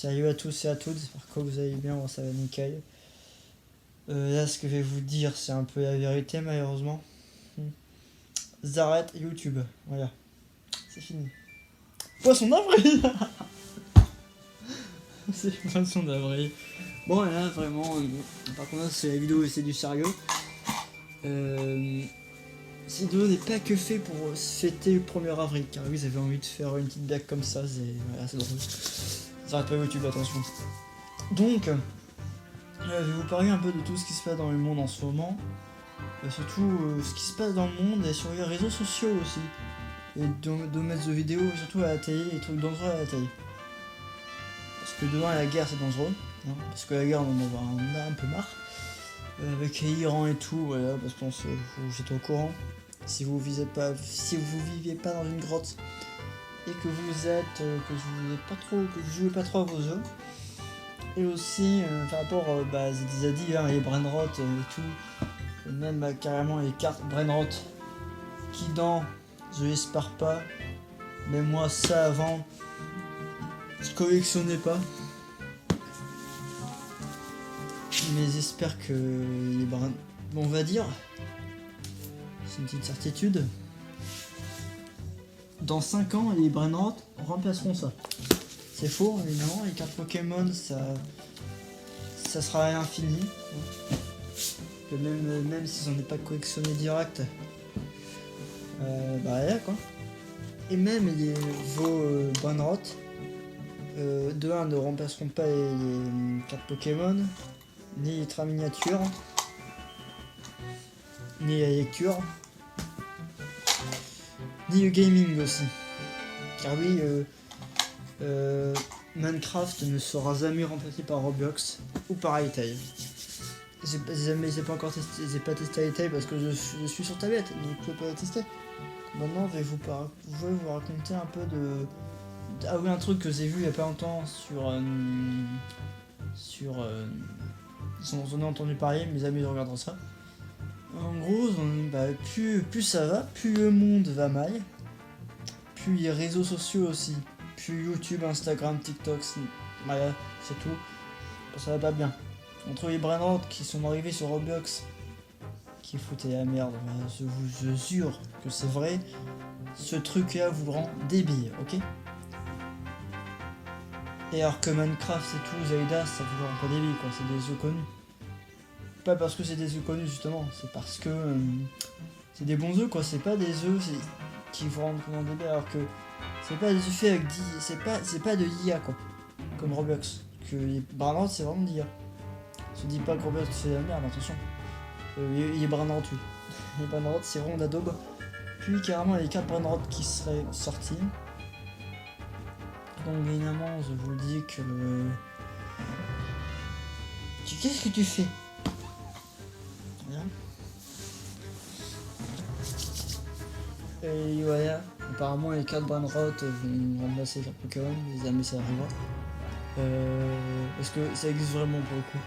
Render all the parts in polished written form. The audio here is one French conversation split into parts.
Salut à tous et à toutes, j'espère que vous allez bien, moi ça va nickel. Là ce que je vais vous dire c'est un peu la vérité malheureusement. J'arrête YouTube, voilà, c'est fini. Poisson d'avril. C'est poisson d'avril. Bon là vraiment, par contre c'est la vidéo et c'est du sérieux. Cette vidéo n'est pas que fait pour fêter le 1er avril, car oui j'avais envie de faire une petite blague comme ça, c'est drôle. J'arrête pas YouTube, attention. Donc, je vais vous parler un peu de tout ce qui se passe dans le monde en ce moment, et surtout ce qui se passe dans le monde et sur les réseaux sociaux aussi, et domaines de vidéos, surtout à la télé, les trucs dangereux à la télé. Parce que demain la guerre c'est dangereux, hein, parce que la guerre on en a un peu marre, avec l'Iran et tout, voilà, parce que vous êtes au courant. Si vous viviez pas dans une grotte et que vous êtes, que vous jouez pas trop à vos jeux. Et aussi par rapport j'ai déjà dit les brainrot et tout, même carrément les cartes brainrot qui dans je l'espère pas, mais moi ça avant je collectionnais pas, mais j'espère que les brain, bon, on va dire c'est une petite certitude, dans 5 ans les brainrot remplaceront ça. C'est faux évidemment, les cartes Pokémon ça sera à l'infini. Même si j'en ai pas collectionné direct, voilà quoi. Et même vos brainrot de 1 ne remplaceront pas les cartes Pokémon, ni les trains miniatures, ni la lecture, ni le gaming aussi. Car oui, Minecraft ne sera jamais remplacé par Roblox ou par iTile. J'ai pas encore testé, j'ai pas testé iTile parce que je suis sur tablette, donc je peux pas tester. Maintenant je vais vous raconter un peu de... Ah oui, un truc que j'ai vu il y a pas longtemps j'en ai entendu parler, mes amis regarderont ça. En gros, plus ça va, plus le monde va mal, plus les réseaux sociaux aussi, plus YouTube, Instagram, TikTok, voilà, c'est tout, ça va pas bien. Entre les brainrot qui sont arrivés sur Roblox, qui foutaient la merde, je vous jure que c'est vrai, ce truc là vous rend débile, ok? Et alors que Minecraft et tout, Zelda, ça vous rend pas débile quoi, c'est des jeux connus. Pas parce que c'est des jeux connus justement, c'est parce que c'est des bons jeux quoi, c'est pas des jeux qui vous rendent débile, alors que c'est pas des jeux faits avec c'est pas de l'IA quoi, comme Roblox, que les brainrot c'est vraiment de l'IA. Je dis pas que Roblox c'est la merde, attention. Les brainrot oui. Les brainrot c'est vraiment d'Adobe. Puis carrément les 4 brainrot qui seraient sortis. Donc évidemment je vous dis que... Qu'est-ce que tu fais? Rien. Et voilà, apparemment les 4 brainrot vont remplacer les Pokémon, jamais ça arrivera. Est-ce que ça existe vraiment pour le coup?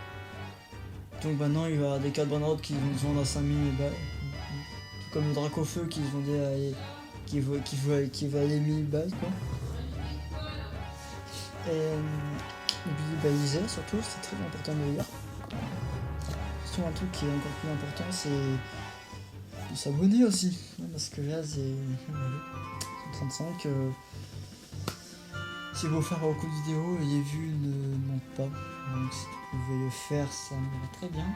Donc maintenant il va y avoir des 4 brainrot qui vont se vendre à 5000 balles. Tout comme le Dracofeu qui se vendait qui valait 1000 balles quoi. Et puis liser surtout, c'est très important de lire. Surtout un truc qui est encore plus important, c'est de s'abonner aussi. Parce que là c'est 35. Si vous faire beaucoup de vidéos, les vues ne montent pas. Donc si vous pouvez le faire, ça me va très bien.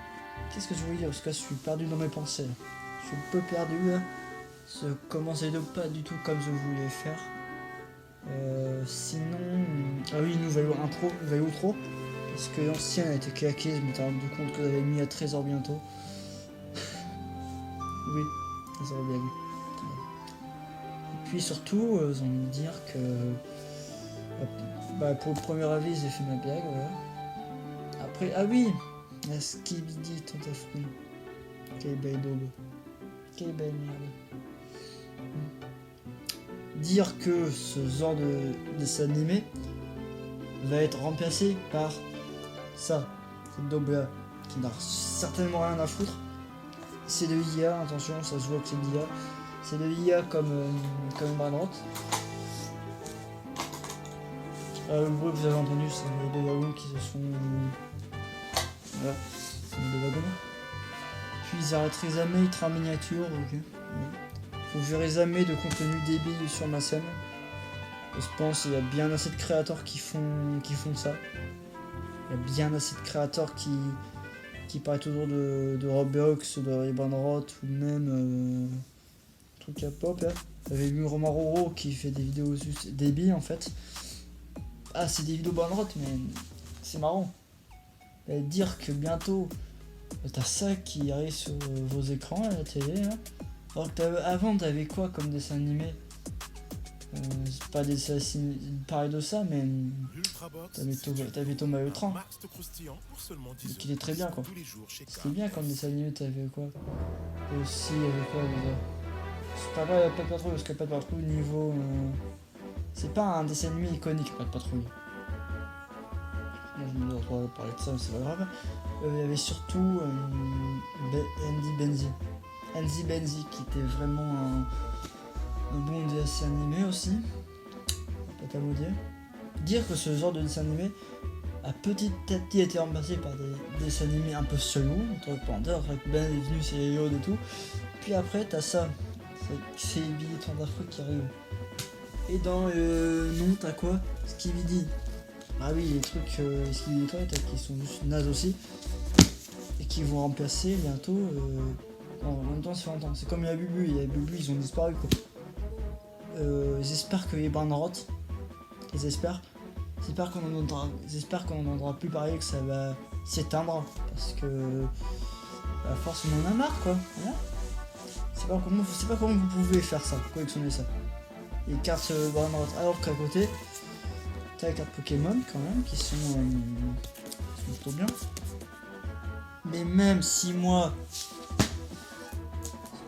Qu'est-ce que je voulais dire? Parce que là, je suis perdu dans mes pensées. Je suis un peu perdu là. Je commence à pas du tout comme je voulais faire. Sinon... Ah oui, nouvelle outro. Parce que l'ancienne a été claquée, je m'étais rendu compte que j'avais mis à 13h bientôt. Oui, 13h bien vu. Et puis surtout, j'ai envie de dire que... pour le premier avis, j'ai fait ma blague, voilà. Après, ah oui, la Skibidi Tentafruit. Quelle belle daube. Quelle belle merde. Dire que ce genre de dessin animé va être remplacé par ça, cette daube là, qui n'a certainement rien à foutre. C'est de l'IA, attention, ça se voit que c'est de l'IA. C'est de l'IA comme brainrot. Le bruit que vous avez entendu, c'est les deux wagons qui se sont... Voilà, c'est les deux wagons. Puis ils arrêteraient jamais, ils trament en miniature, ok. Ouais. Vous verrez jamais de contenu débile sur ma scène. Je pense qu'il y a bien assez de créateurs qui font ça. Il y a bien assez de créateurs qui parlent toujours de Roblox, de Ribbon-Rot ou même truc à pop là. J'avais vu Romain Roro qui fait des vidéos juste débiles en fait. Ah, c'est des vidéos Ribbon-Rot, mais c'est marrant. Et dire que bientôt t'as ça qui arrive sur vos écrans à la télé là. Alors que avant t'avais quoi comme dessin animé? C'est pas des assassins pareil de ça, mais t'avais Thomas le Train, qui était très bien quoi. C'était bien comme dessin animé, t'avais quoi aussi, avec quoi déjà. C'est pas Pat Patrouille, parce que Pat Patrouille niveau... c'est pas un dessin animé iconique, Pat Patrouille. Moi je me dois parler de ça, mais c'est pas grave. Il y avait surtout Andy Benzi qui était vraiment un bon dessin animé aussi, pas qu'à vous dire que ce genre de dessin animé a petit à petit été remplacé par des dessins animés un peu chelous, entre Panda, Ben est venu, c'est Yod et tout. Puis après t'as ça, c'est Billy Thunderfoot qui arrive. Et dans non t'as quoi? Skibidi. Ah oui, les trucs Skibidi qui sont juste nazes aussi et qui vont remplacer bientôt. En même temps c'est longtemps. C'est comme il y a Bubu, ils ont disparu quoi. J'espère que les Ribbon-Rot, j'espère qu'on en entendra plus parler, que ça va s'éteindre, parce que à force on en a marre quoi. Voilà. C'est pas comment vous pouvez faire ça, collectionner ça. Les cartes Ribbon-Rot, alors qu'à côté, t'as les cartes Pokémon quand même qui sont plutôt bien. Mais même si moi,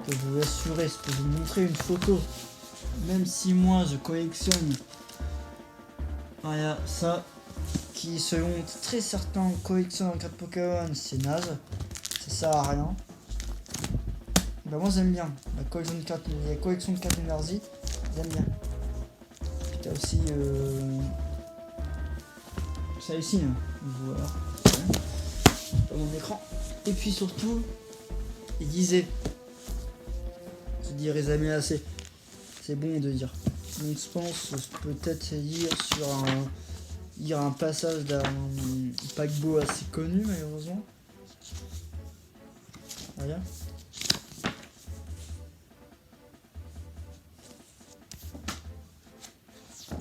je peux vous assurer, je peux vous montrer une photo. Même si moi je collectionne, voilà, ça, qui selon très certains collectionnent en cartes Pokémon, c'est naze, ça sert à rien. Bah moi j'aime bien, la collection de cartes énergie, j'aime bien. Puis t'as aussi ça ici, hein. Voilà, dans mon écran. Et puis surtout, il disait, je dirais jamais assez. C'est bon de dire. Donc je pense peut-être lire un passage d'un paquebot assez connu malheureusement. Voilà.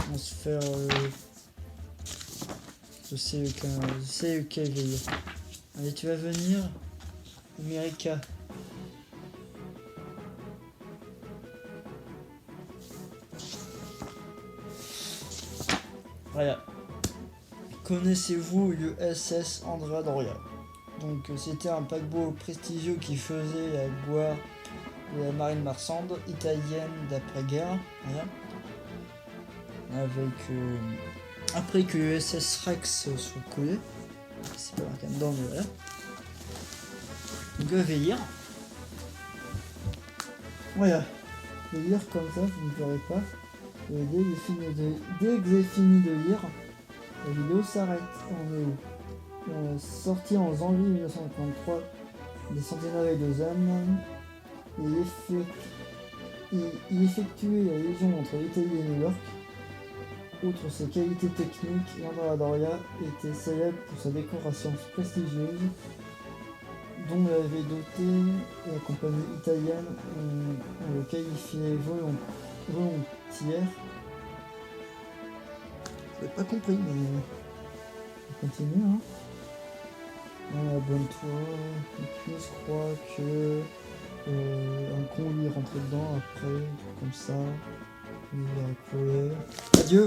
On va se faire... je sais lequel je vais lire. Allez, tu vas venir, America. Voilà. Connaissez-vous l'USS Andrea Doria? Donc c'était un paquebot prestigieux qui faisait la gloire de la marine marchande italienne d'après-guerre. Voilà. Avec après que l'USS Rex soit coulé, c'est pas marqué dedans mais voilà. Donc je vais lire. Voilà. Je vais lire comme ça, vous ne verrez pas. Et dès que j'ai fini de lire, la vidéo s'arrête. On est où? Sorti en janvier 1953, des centenaires de âmes, il effectuait la liaison entre l'Italie et New York. Outre ses qualités techniques, l'Andrea Doria était célèbre pour sa décoration prestigieuse, dont l'avait doté la compagnie italienne, on le qualifiait volontiers. Je n'ai pas compris, mais on continue. Hein. Abonne-toi. Et puis je crois que un con lui est rentré dedans après, comme ça. Il a collé. Adieu!